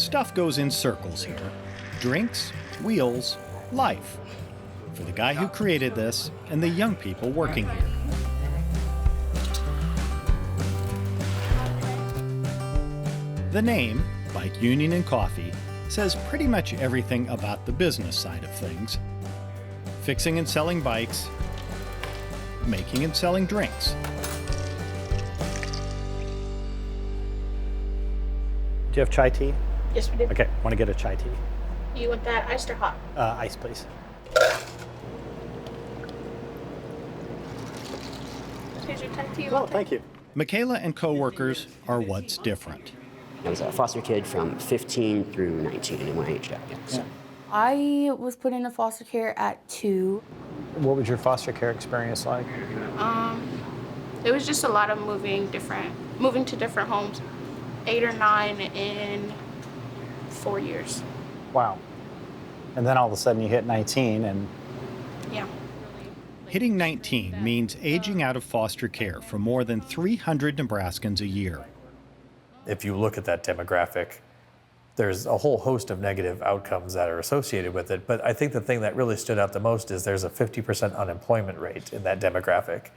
Stuff goes in circles here. Drinks, wheels, life. For the guy who created this and the young people working here. The name, Bike Union and Coffee, says pretty much everything about the business side of things. Fixing and selling bikes, making and selling drinks. Do you have chai tea? Yes, we do. Okay, want to get a chai tea? You want that iced or hot? Ice, please. Here's your tea. Oh, thank you. Michaela and co-workers are what's different. I was a foster kid from 15 through 19 in my age gap. So. I was put into foster care at 2. What was your foster care experience like? It was just a lot of moving to different homes. 8 or 9 in 4 years. Wow. And then all of a sudden you hit 19 and... Yeah. Hitting 19 means aging out of foster care for more than 300 Nebraskans a year. If you look at that demographic, there's a whole host of negative outcomes that are associated with it. But I think the thing that really stood out the most is there's a 50% unemployment rate in that demographic.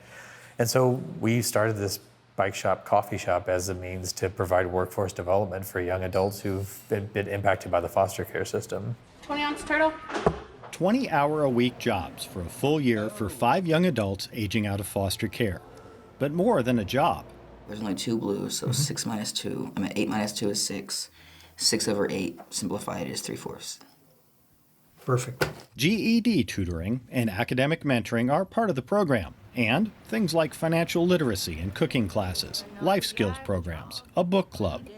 And so we started this bike shop, coffee shop as a means to provide workforce development for young adults who've been impacted by the foster care system. 20-ounce turtle. 20-hour-a-week jobs for a full year for 5 young adults aging out of foster care. But more than a job. There's only 2 blues, so 6 minus 2. 8 minus 2 is 6. 6 over 8, simplified, is 3/4. Perfect. GED tutoring and academic mentoring are part of the program. And things like financial literacy and cooking classes, life skills programs, a book club.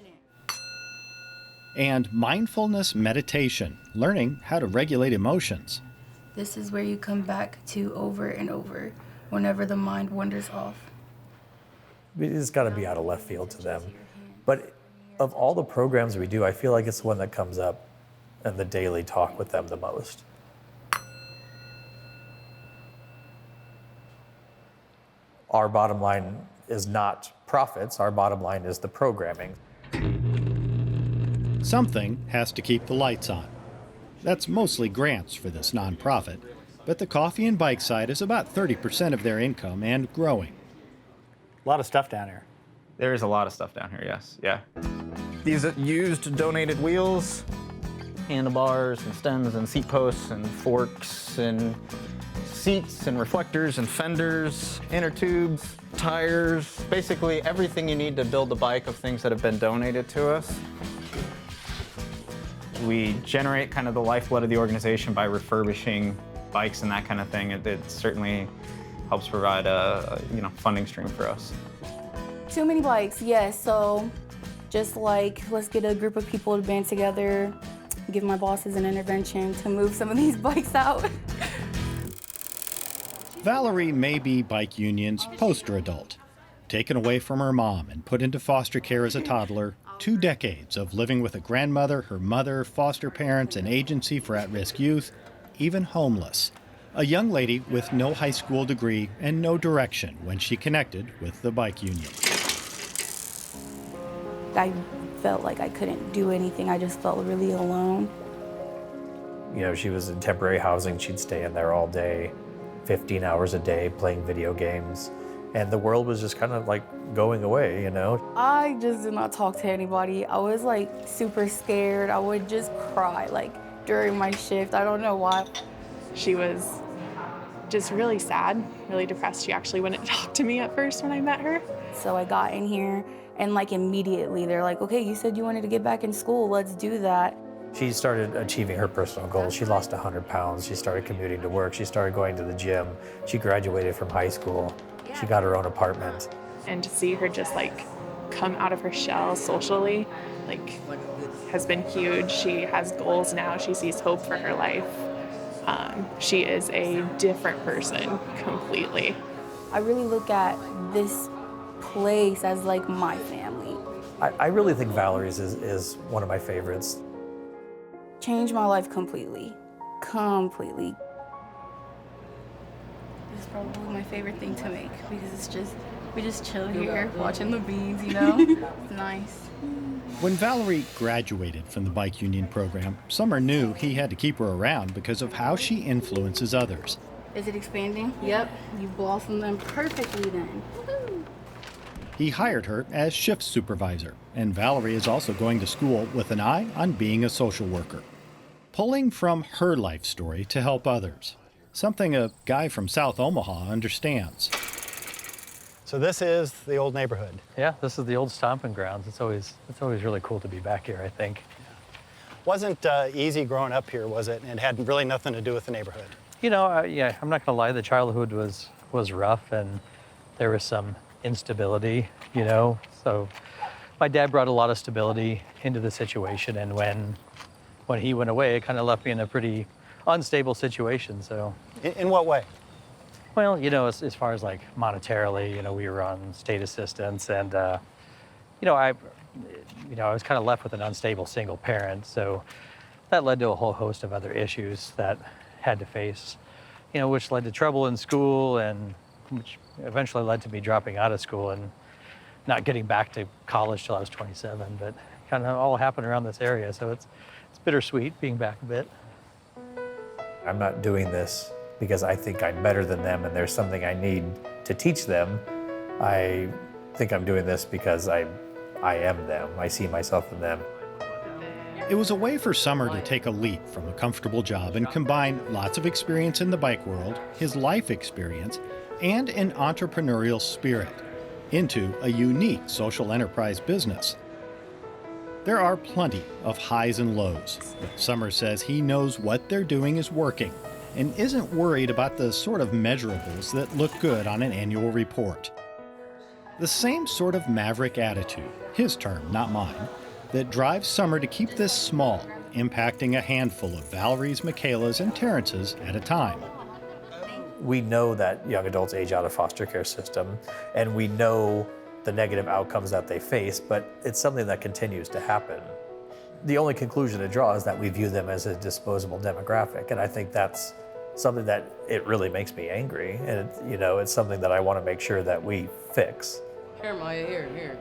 And mindfulness meditation, learning how to regulate emotions. This is where you come back to over and over whenever the mind wanders off. It's got to be out of left field to them. But of all the programs we do, I feel like it's the one that comes up in the daily talk with them the most. Our bottom line is not profits, our bottom line is the programming. Something has to keep the lights on. That's mostly grants for this nonprofit, but the coffee and bike side is about 30% of their income and growing. A lot of stuff down here. There is a lot of stuff down here, yes, yeah. These are used donated wheels, handlebars and stems and seat posts and forks and seats and reflectors and fenders, inner tubes, tires, basically everything you need to build the bike of things that have been donated to us. We generate kind of the lifeblood of the organization by refurbishing bikes and that kind of thing. It certainly helps provide a funding stream for us. Too many bikes, yes. So just like, let's get a group of people to band together, give my bosses an intervention to move some of these bikes out. Valerie may be Bike Union's poster adult. Taken away from her mom and put into foster care as a toddler, 2 decades of living with a grandmother, her mother, foster parents, an agency for at-risk youth, even homeless. A young lady with no high school degree and no direction when she connected with the Bike Union. I felt like I couldn't do anything. I just felt really alone. You know, she was in temporary housing, she'd stay in there all day, 15 hours a day playing video games. And the world was just kind of like going away, you know? I just did not talk to anybody. I was like super scared. I would just cry like during my shift. I don't know why. She was just really sad, really depressed. She actually wouldn't talk to me at first when I met her. So I got in here and like immediately they're like, okay, you said you wanted to get back in school. Let's do that. She started achieving her personal goals. She lost 100 pounds. She started commuting to work. She started going to the gym. She graduated from high school. She got her own apartment. And to see her just like come out of her shell socially, like has been huge. She has goals now. She sees hope for her life. She is a different person completely. I really look at this place as like my family. I really think Valerie's is one of my favorites. Changed my life completely. Completely. probably my favorite thing to make because it's just, we just chill here watching the beans, you know? It's nice. When Valerie graduated from the bike union program, Summer knew he had to keep her around because of how she influences others. Is it expanding? Yep, you blossomed them perfectly then. He hired her as shift supervisor, and Valerie is also going to school with an eye on being a social worker. Pulling from her life story to help others, something a guy from South Omaha understands. So this is the old neighborhood. Yeah, this is the old stomping grounds. It's always really cool to be back here, I think. Wasn't easy growing up here, was it? And it had really nothing to do with the neighborhood. You know, yeah, I'm not gonna lie, the childhood was rough and there was some instability, you know. So my dad brought a lot of stability into the situation, and when he went away, it kind of left me in a pretty unstable situation. So In what way? well, you know, as far as like monetarily, you know, we were on state assistance, and you know, I was kind of left with an unstable single parent. So that led to a whole host of other issues that had to face, you know, which led to trouble in school, and which eventually led to me dropping out of school and not getting back to college till I was 27. But kind of all happened around this area, so it's bittersweet being back a bit. I'm not doing this because I think I'm better than them and there's something I need to teach them. I think I'm doing this because I am them. I see myself in them. It was a way for Summer to take a leap from a comfortable job and combine lots of experience in the bike world, his life experience, and an entrepreneurial spirit into a unique social enterprise business. There are plenty of highs and lows, but Summer says he knows what they're doing is working and isn't worried about the sort of measurables that look good on an annual report. The same sort of maverick attitude, his term, not mine, that drives Summer to keep this small, impacting a handful of Valerie's, Michaela's, and Terrence's at a time. We know that young adults age out of foster care system, and we know the negative outcomes that they face, but it's something that continues to happen. The only conclusion to draw is that we view them as a disposable demographic, and I think that's something that it really makes me angry, and it's something that I want to make sure that we fix. Here, Maya, here.